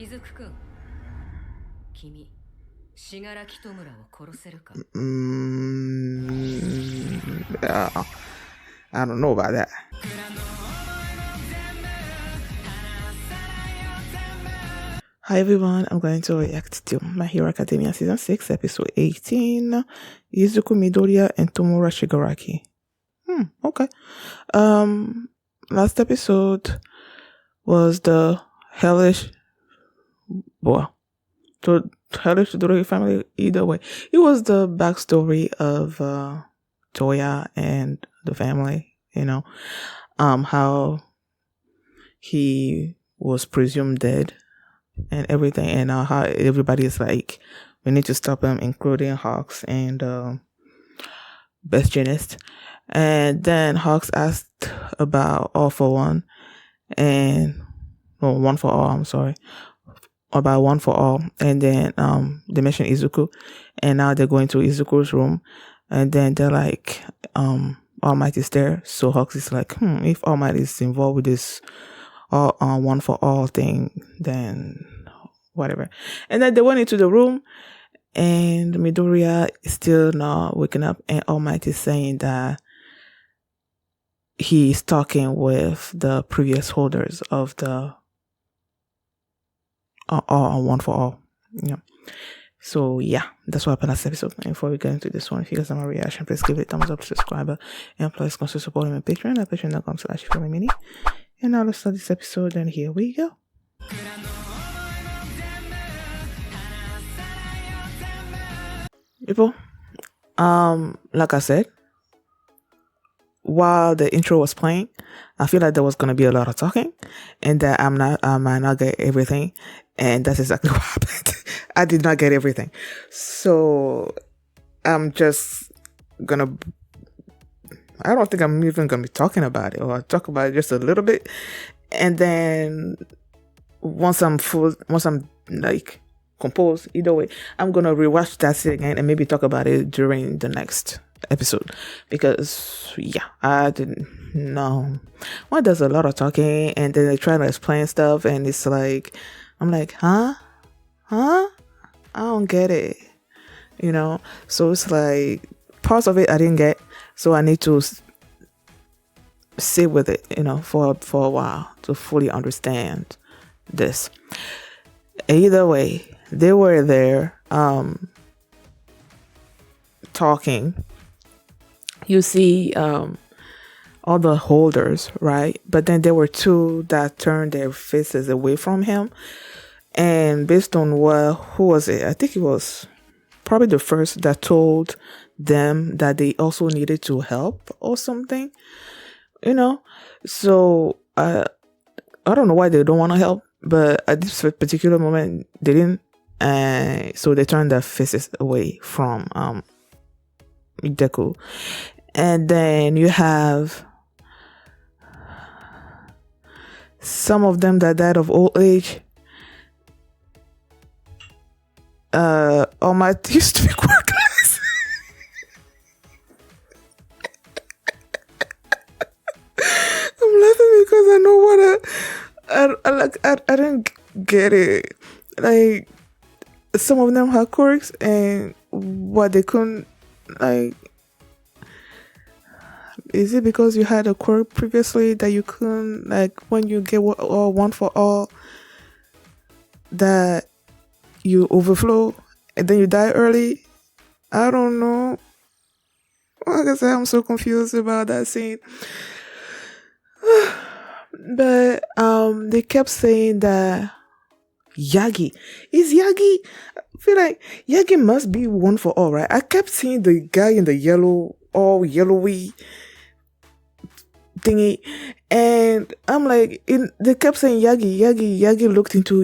Izuku-kun, 君、Shigaraki Tomura を殺せるか? I don't know about that. Hi everyone, I'm going to react to My Hero Academia Season 6, Episode 18, Izuku Midoriya and Tomura Shigaraki. Okay. Last episode was the hellish Midoriya family. Either way, it was the backstory of Toya and the family, how he was presumed dead and everything, and how everybody is like, we need to stop him, including Hawks and Best Genius. And then Hawks asked about All for One One for All, I'm sorry, about One for All, and then they mentioned Izuku, and now they're going to Izuku's room, and then they're like, All Might is there. So Hawks is like, if All Might is involved with this One for All thing, then whatever. And then they went into the room, and Midoriya is still not waking up, and All Might is saying that he's talking with the previous holders of the One for All. Yeah. So yeah, that's what happened last episode. And before we get into this one, if you guys have my reaction, please give it a thumbs up, subscribe, and please consider supporting my Patreon at patreon.com/mini. And now let's start this episode, and here we go. People, like I said, while the intro was playing, I feel like there was gonna be a lot of talking, and that I might not get everything, and that's exactly what happened. I did not get everything, so I'm just gonna. I don't think I'm even gonna be talking about it, or I'll talk about it just a little bit, and then once I'm like composed, either way, I'm gonna rewatch that scene again and maybe talk about it during the next episode, because yeah, I didn't know. Well, there's a lot of talking, and then they try to explain stuff, and it's like, I'm like, huh, I don't get it, so it's like parts of it I didn't get, so I need to sit with it, for a while to fully understand this. Either way, they were there talking. You see all the holders, right? But then there were two that turned their faces away from him. And based on who was it? I think it was probably the first that told them that they also needed to help or something, So I don't know why they don't want to help, but at this particular moment they didn't. So they turned their faces away from Deku. And then you have some of them that died of old age. All Might used to be quirkless. I'm laughing because I know I didn't get it. Like, some of them had quirks, and what they couldn't, like, is it because you had a quirk previously that you couldn't, like, when you get One for All, that you overflow and then you die early? I don't know. Like I said, I'm so confused about that scene. But they kept saying that Yagi. Is Yagi? I feel like Yagi must be One for All, right? I kept seeing the guy in the all yellowy thingy, and I'm like, they kept saying Yagi looked into.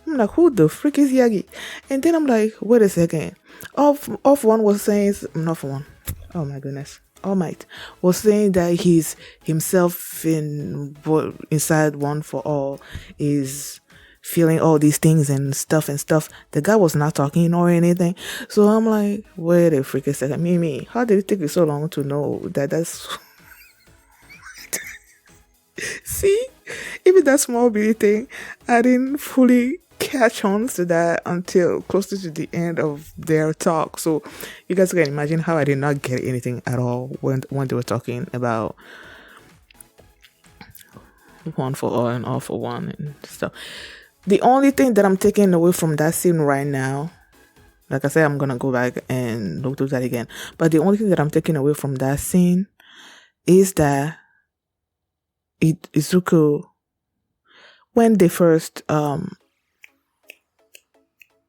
I'm like, who the frick is Yagi? And then I'm like, wait a second. Off one was saying, not for one. Oh my goodness. All Might was saying that he's himself inside One for All is feeling all these things and stuff. The guy was not talking or anything. So I'm like, wait a freaking second. Mimi, how did it take you so long to know that that's See, even that small bitty thing, I didn't fully catch on to that until closer to the end of their talk. So you guys can imagine how I did not get anything at all when they were talking about one for all and all for one and stuff. The only thing that I'm taking away from that scene right now, like I said, I'm gonna go back and look through that again. But the only thing that I'm taking away from that scene is that Izuku, when they first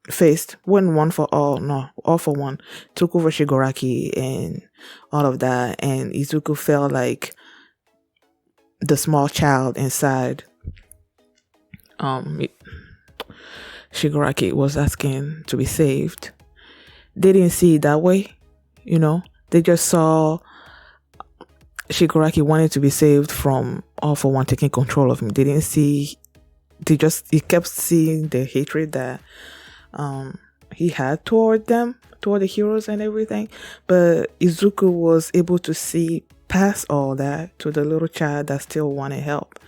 faced, when One for All, no, All for One took over Shigaraki and all of that, and Izuku felt like the small child inside Shigaraki was asking to be saved. They didn't see it that way, you know. They just saw Shigaraki wanted to be saved from All for One taking control of him. They didn't see. He kept seeing the hatred that he had toward them, toward the heroes and everything. But Izuku was able to see past all that to the little child that still wanted help,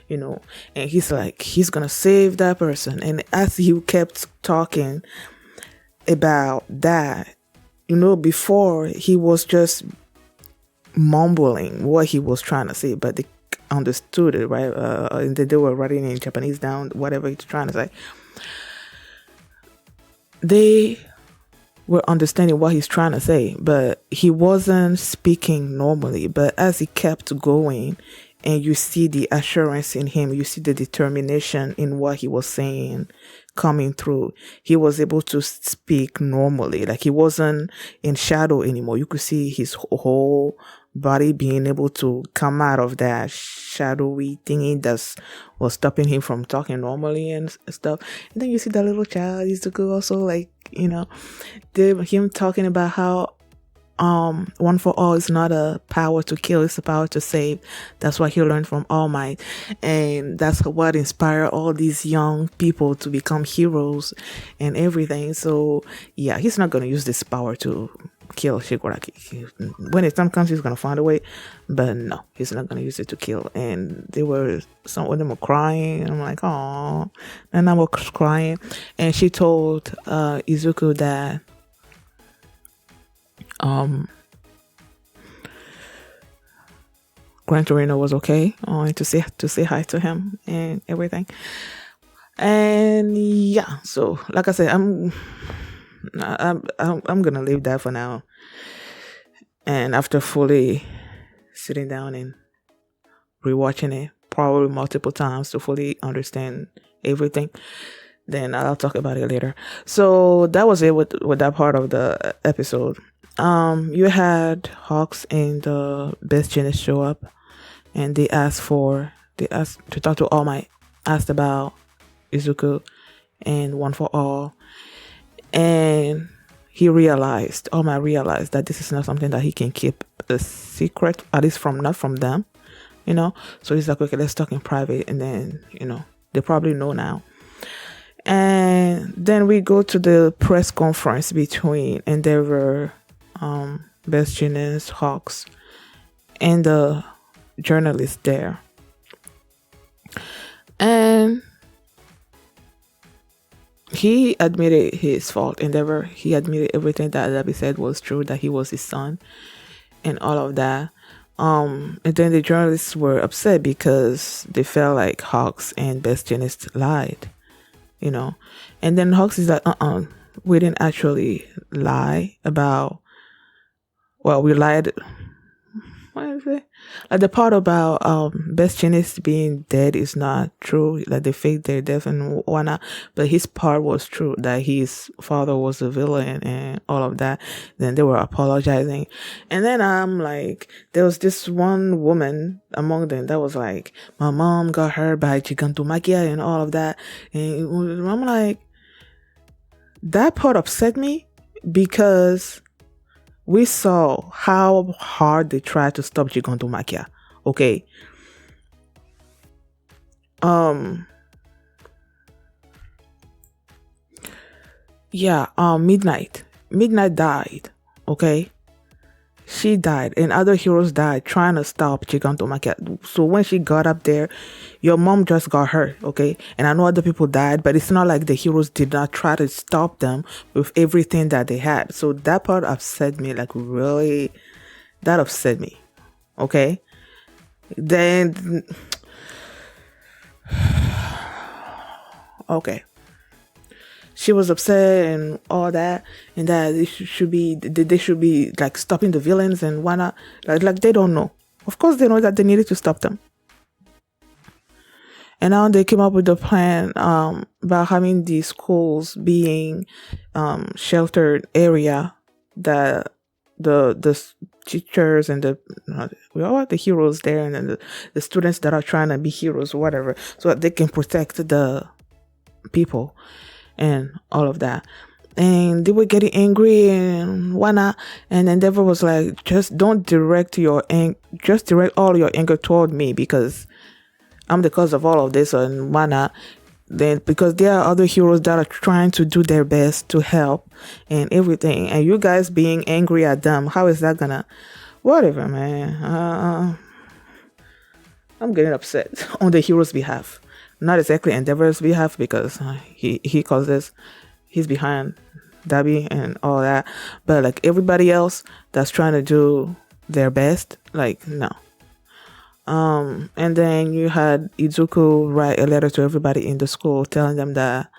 you know. And he's like, he's gonna save that person. And as he kept talking about that, you know, before he was just mumbling what he was trying to say, but they understood it, right? And they were writing in Japanese down whatever he's trying to say. They were understanding what he's trying to say, but he wasn't speaking normally. But as he kept going, and you see the assurance in him, you see the determination in what he was saying coming through, he was able to speak normally. Like he wasn't in shadow anymore. You could see his whole body being able to come out of that shadowy thingy that was stopping him from talking normally and stuff. And then you see that little child Izuku also, like, you know, him talking about how One for All is not a power to kill, it's a power to save. That's what he learned from All Might, and that's what inspired all these young people to become heroes and everything. So yeah, he's not going to use this power to kill Shigaraki. When the time comes, he's going to find a way, but no, he's not going to use it to kill. And some of them were crying, and I'm like, oh, and I was crying. And she told Izuku that Gran Torino was okay, to say hi to him and everything. And yeah, so like I said, I'm gonna leave that for now. And after fully sitting down and rewatching it, probably multiple times to fully understand everything, then I'll talk about it later. So that was it with that part of the episode. You had Hawks and the Best Genius show up, and they asked to talk to All Might, asked about Izuku and One for All, and All Might realized that this is not something that he can keep a secret, at least not from them, you know. So he's like, okay, let's talk in private, and then, you know, they probably know now. And then we go to the press conference between Endeavor, Best Genius, Hawks, and the journalist there. And he admitted his fault. Endeavor, he admitted everything that Adabi said was true, that he was his son and all of that. And then the journalists were upset because they felt like Hawks and Best Genius lied, you know. And then Hawks is like, we didn't actually lie about, well, we lied. What is it? Like the part about Best Genius being dead is not true. Like they faked their death and whatnot. But his part was true, that his father was a villain and all of that. Then they were apologizing. And then I'm like, there was this one woman among them that was like, my mom got hurt by Gigantomachia and all of that. And I'm like, that part upset me because we saw how hard they tried to stop Gigantomachia. Okay. Yeah, Midnight died. Okay. she died and other heroes died trying to stop Gigantomachia. So when she got up there, your mom just got hurt, okay? And I know other people died, but it's not like the heroes did not try to stop them with everything that they had. So that part upset me, like really, that upset me, okay? Then, okay. She was upset and all that, and that they should be like stopping the villains and whatnot. Like they don't know. Of course, they know that they needed to stop them. And now they came up with the plan about having these schools being sheltered area that the teachers and we all have the heroes there, and then the students that are trying to be heroes or whatever, so that they can protect the people and all of that. And they were getting angry and whatnot, and then Endeavor was like, just don't direct just direct all your anger toward me, because I'm the cause of all of this and whatnot. Then because there are other heroes that are trying to do their best to help and everything, and you guys being angry at them, how is that gonna whatever, man? I'm getting upset on the hero's behalf. Not exactly Endeavor's behalf, because he causes, he's behind Dabi and all that. But like everybody else that's trying to do their best, like no. And then you had Izuku write a letter to everybody in the school telling them that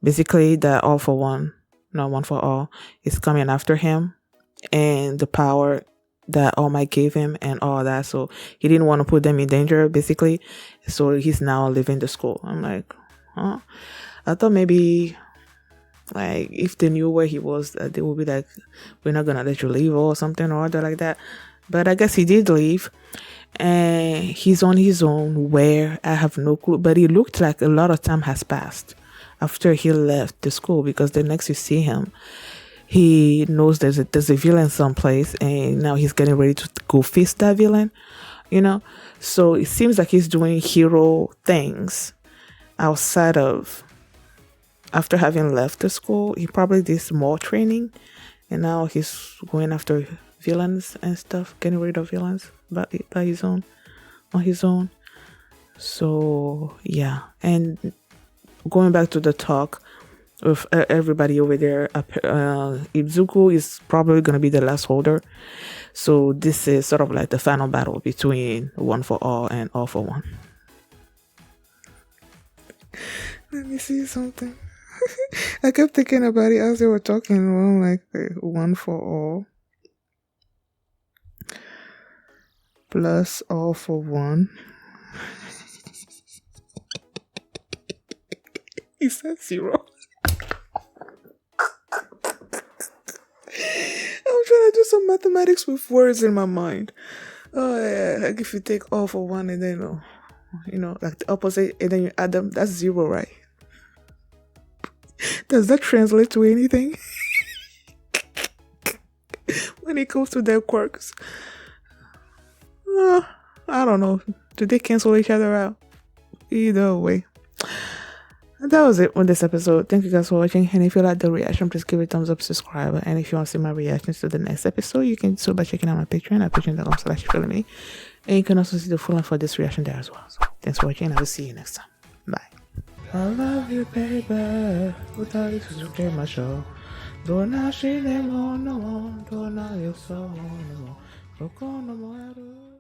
basically that All for One, not One for All, is coming after him and the power that All Might gave him and all that. So he didn't want to put them in danger, basically. So he's now leaving the school. I'm like, huh? I thought maybe, like, if they knew where he was, they would be like, we're not gonna let you leave or something or other like that. But I guess he did leave, and he's on his own. Where, I have no clue. But it looked like a lot of time has passed after he left the school, because the next you see him, he knows there's a villain someplace, and now he's getting ready to go face that villain, you know? So it seems like he's doing hero things outside of, after having left the school, he probably did some more training, and now he's going after villains and stuff, getting rid of villains by his own, on his own. So yeah, and going back to the talk with everybody over there, Izuku is probably going to be the last holder. So this is sort of like the final battle between One for All and All for One. Let me see something. I kept thinking about it as they were talking. I'm like, One for All plus All for One. He said 0. I'm trying to do some mathematics with words in my mind. Oh yeah, like if you take All for One and then like the opposite, and then you add them, that's 0, right? Does that translate to anything? When it comes to their quirks, I don't know. Do they cancel each other out? Either way. That was it with this episode. Thank you guys for watching, and if you like the reaction, please give it a thumbs up, subscribe, and if you want to see my reactions to the next episode, you can do so by checking out my Patreon at patreon.com/feelingme, and you can also see the full length for this reaction there as well. So thanks for watching, and I will see you next time. Bye. I love you, baby. Without you, to play my show. Don't I see them on the wall? Don't I you so on the wall?